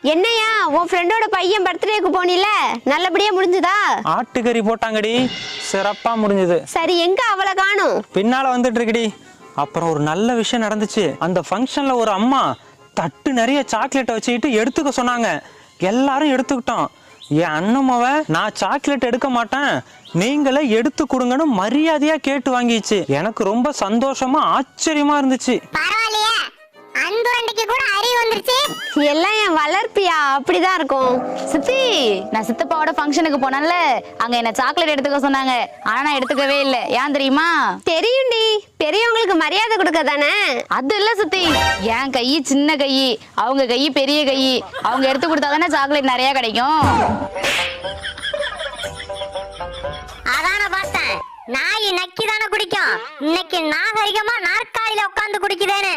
என்னையா உன் ஃப்ரெண்டோட பையன் பர்த்டேக்கு போனில, நல்லபடியா முடிஞ்சதா? ஆட்டுக்கறி போட்டாங்கடி, சிறப்பா முடிஞ்சது. சரி, எங்க அவளை காணும்? பின்னால வந்துட்டு இருக்குடி. அப்புறம் ஒரு நல்ல விஷயம் நடந்துச்சு. அந்த ஃபங்க்ஷன்ல ஒரு அம்மா தட்டு நிறைய சாக்லேட்டை வச்சுக்கிட்டு எடுத்துக்க சொன்னாங்க. எல்லாரும் எடுத்துக்கிட்டோம். என் அண்ணமாவ நான் சாக்லேட் எடுக்க மாட்டேன், நீங்களே எடுத்து கொடுங்கன்னு மரியாதையா கேட்டு வாங்கிச்சு. எனக்கு ரொம்ப சந்தோஷமா ஆச்சரியமா இருந்துச்சு. பரவாயில்லையே, அன்புரண்டிக்கு கூட அறிவு வந்துருச்சு. எல்லாம் என் வளர்ப்பியா, அப்படிதான் இருக்கும். சித்தி, நான் சித்தப்பாவோட ஃபங்க்ஷனுக்கு போனேன்ல, அங்க என்ன சாக்லேட் எடுத்துக்க சொன்னாங்க. ஆனா நான் எடுத்துக்கவே இல்லை. ஏன் தெரியுமா? தெரியும்டி, பெரியவங்களுக்கு மரியாதை கொடுக்க தானே. அது இல்ல சித்தி, என் கை சின்ன கை, அவங்க கை பெரிய கை. அவங்க எடுத்து கொடுத்தா தானே சாக்லேட் நிறைய கிடைக்கும். அதான பார்த்தேன், நாய் நக்கி தானே குடிக்கும். இன்னைக்கு நாகரிகமா நாற்காலியில உட்கார்ந்து குடிக்குதேன்னு.